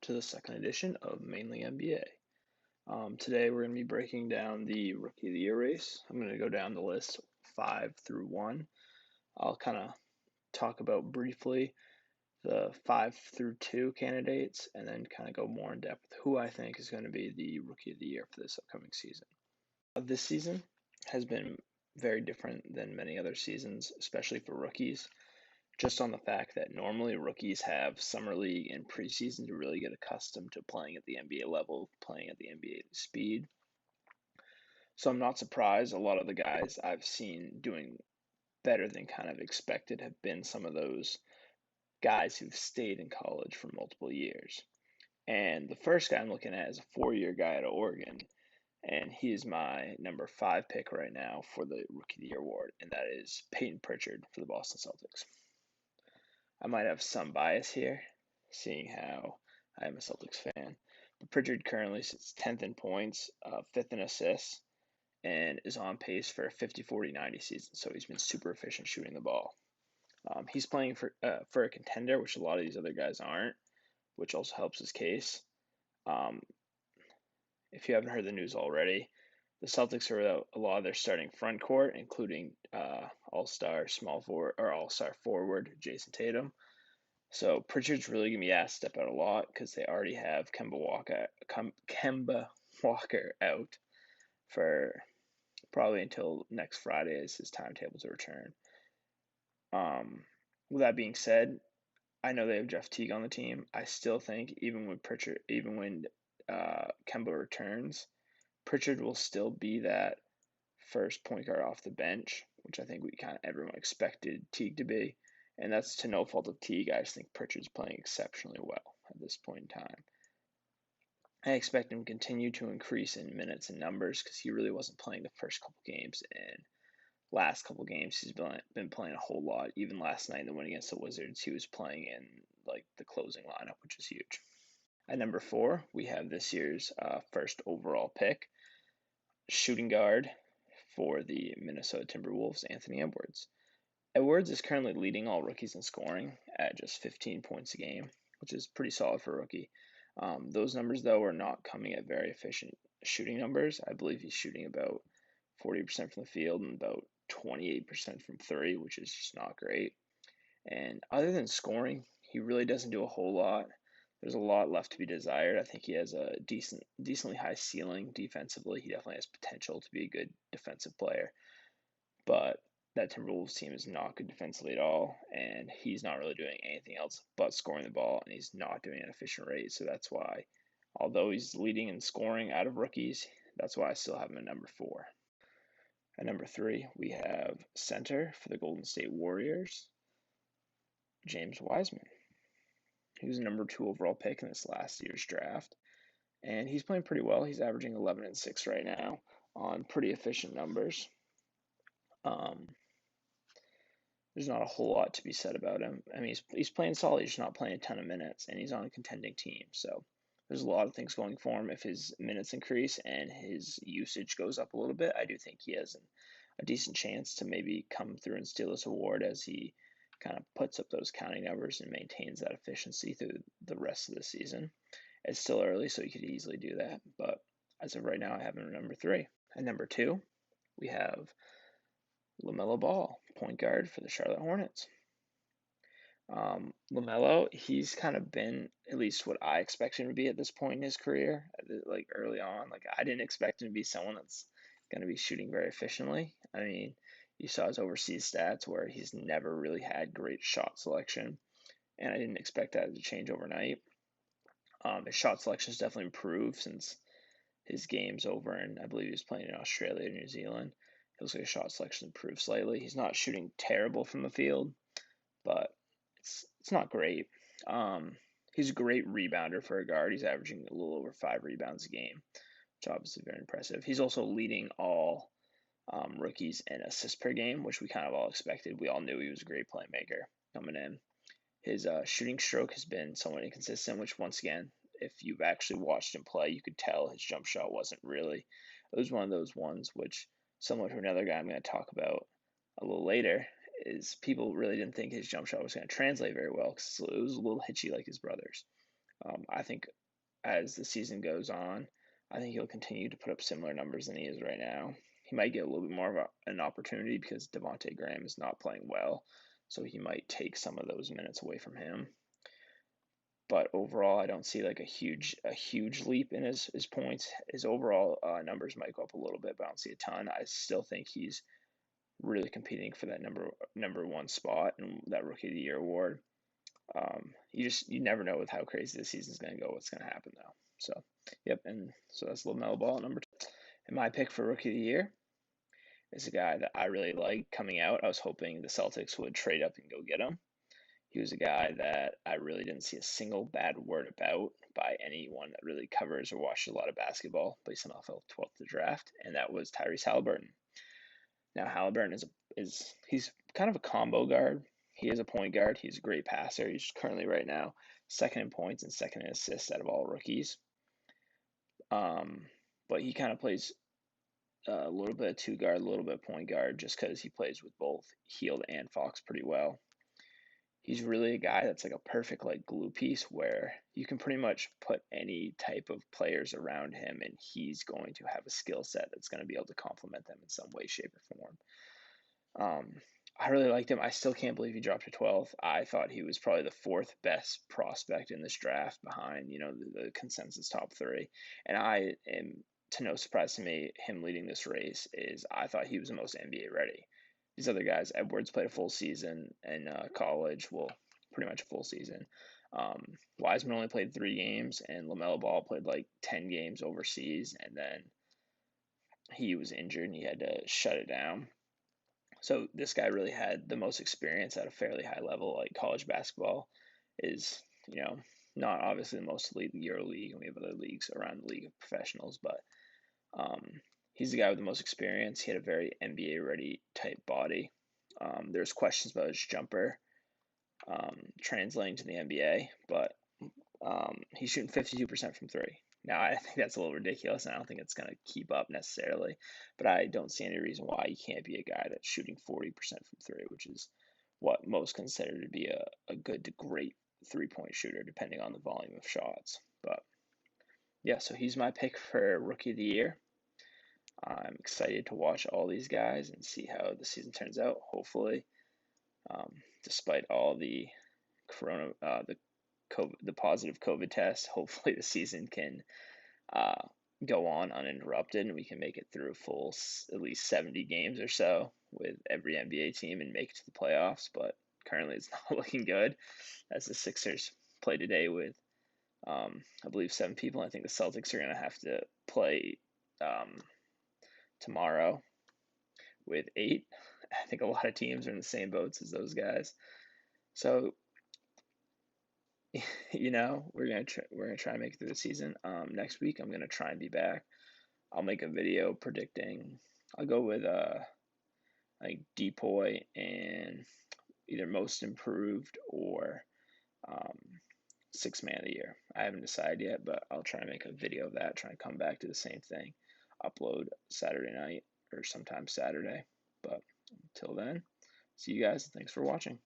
to the second edition of Mainly NBA. Today we're going to be breaking down the Rookie of the Year race. I'm going to go down the list 5 through 1. I'll kind of talk about briefly the 5 through 2 candidates and then kind of go more in depth with who I think is going to be the Rookie of the Year for this upcoming season. This season has been very different than many other seasons, especially for rookies, just on the fact that normally rookies have summer league and preseason to really get accustomed to playing at the NBA level, playing at the NBA speed. So I'm not surprised a lot of the guys I've seen doing better than kind of expected have been some of those guys who've stayed in college for multiple years. And the first guy I'm looking at is a 4-year guy out of Oregon, and he is my number 5 pick right now for the Rookie of the Year award, and that is Peyton Pritchard for the Boston Celtics. I might have some bias here, seeing how I am a Celtics fan. But Pritchard currently sits 10th in points, 5th in assists, and is on pace for a 50-40-90 season. So he's been super efficient shooting the ball. He's playing for a contender, which a lot of these other guys aren't, which also helps his case. If you haven't heard the news already, the Celtics are without a lot of their starting front court, including all-star forward Jason Tatum. So Pritchard's really gonna be asked to step out a lot because they already have Kemba Walker out for probably until next Friday is his timetable to return. With that being said, I know they have Jeff Teague on the team. I still think even when Kemba returns, Pritchard will still be that first point guard off the bench, which I think everyone expected Teague to be. And that's to no fault of Teague. I just think Pritchard's playing exceptionally well at this point in time. I expect him to continue to increase in minutes and numbers because he really wasn't playing the first couple games. And last couple games, he's been playing a whole lot. Even last night in the win against the Wizards, he was playing in like the closing lineup, which is huge. At number 4, we have this year's first overall pick, shooting guard for the Minnesota Timberwolves, Anthony Edwards. Edwards is currently leading all rookies in scoring at just 15 points a game, which is pretty solid for a rookie. Those numbers, though, are not coming at very efficient shooting numbers. I believe he's shooting about 40% from the field and about 28% from 3, which is just not great. And other than scoring, he really doesn't do a whole lot. There's a lot left to be desired. I think he has a decently high ceiling defensively. He definitely has potential to be a good defensive player. But that Timberwolves team is not good defensively at all, and he's not really doing anything else but scoring the ball, and he's not doing it at an efficient rate. So that's why, although he's leading in scoring out of rookies, that's why I still have him at number 4. At number 3, we have center for the Golden State Warriors, James Wiseman. He was a number 2 overall pick in this last year's draft, and he's playing pretty well. He's averaging 11 and 6 right now on pretty efficient numbers. There's not a whole lot to be said about him. I mean, he's playing solid. He's just not playing a ton of minutes, and he's on a contending team. So there's a lot of things going for him. If his minutes increase and his usage goes up a little bit, I do think he has a decent chance to maybe come through and steal this award as he kind of puts up those counting numbers and maintains that efficiency through the rest of the season. It's still early, so he could easily do that. But as of right now, I have him at number 3. At number 2, we have LaMelo Ball, point guard for the Charlotte Hornets. LaMelo, he's kind of been at least what I expect him to be at this point in his career, like early on. Like I didn't expect him to be someone that's going to be shooting very efficiently. I mean, you saw his overseas stats where he's never really had great shot selection, and I didn't expect that to change overnight. His shot selection has definitely improved since his game's over, and I believe he was playing in Australia or New Zealand. It looks like his shot selection improved slightly. He's not shooting terrible from the field, but it's not great. He's a great rebounder for a guard. He's averaging a little over 5 rebounds a game, which obviously very impressive. He's also leading all rookies in assists per game, which we kind of all expected. We all knew he was a great playmaker coming in. His shooting stroke has been somewhat inconsistent, which once again, if you've actually watched him play, you could tell his jump shot wasn't really. It was one of those ones which, similar to another guy I'm going to talk about a little later, is people really didn't think his jump shot was going to translate very well because it was a little hitchy like his brother's. I think as the season goes on, I think he'll continue to put up similar numbers than he is right now. He might get a little bit more of an opportunity because Devontae Graham is not playing well, so he might take some of those minutes away from him. But overall, I don't see like a huge leap in his points. His overall numbers might go up a little bit, but I don't see a ton. I still think he's really competing for that number one spot and that Rookie of the Year award. You never know with how crazy this season's going to go. What's going to happen though. So yep, and so that's LaMelo Ball number two. And my pick for Rookie of the Year is a guy that I really like coming out. I was hoping the Celtics would trade up and go get him. He was a guy that I really didn't see a single bad word about by anyone that really covers or watches a lot of basketball based on NFL 12th to draft, and that was Tyrese Haliburton. Now Haliburton is he's kind of a combo guard. He is a point guard. He's a great passer. He's currently right now second in points and second in assists out of all rookies. But he kind of plays a little bit of two guard, a little bit of point guard, just because he plays with both Hield and Fox pretty well. He's really a guy that's like a perfect like glue piece where you can pretty much put any type of players around him and he's going to have a skill set that's going to be able to complement them in some way, shape, or form. I really liked him. I still can't believe he dropped to 12th. I thought he was probably the fourth best prospect in this draft behind, the consensus top three. And I am, to no surprise to me, him leading this race is I thought he was the most NBA ready. These other guys, Edwards played a full season in college, well, pretty much a full season. Wiseman only played 3 games, and LaMelo Ball played like 10 games overseas, and then he was injured and he had to shut it down. So this guy really had the most experience at a fairly high level. Like college basketball is, not obviously the most elite Euro league, and we have other leagues around the league of professionals, but he's the guy with the most experience. He had a very NBA ready type body. There's questions about his jumper translating to the NBA, but he's shooting 52% from three. Now, I think that's a little ridiculous, and I don't think it's going to keep up necessarily, but I don't see any reason why he can't be a guy that's shooting 40% from three, which is what most consider to be a good to great three-point shooter, depending on the volume of shots. But yeah, so he's my pick for Rookie of the Year. I'm excited to watch all these guys and see how the season turns out. Hopefully, despite all the the positive COVID test, hopefully the season can go on uninterrupted and we can make it through full at least 70 games or so with every NBA team and make it to the playoffs. But currently, it's not looking good as the Sixers play today with I believe 7 people. I think the Celtics are going to have to play tomorrow with 8. I think a lot of teams are in the same boats as those guys. So, we're gonna try and make it through the season. Next week I'm gonna try and be back. I'll make a video predicting. I'll go with like Depoy and either most improved or sixth man of the year. I haven't decided yet, but I'll try and make a video of that. Try and come back to the same thing. Upload Saturday night or sometime Saturday. But until then, see you guys. Thanks for watching.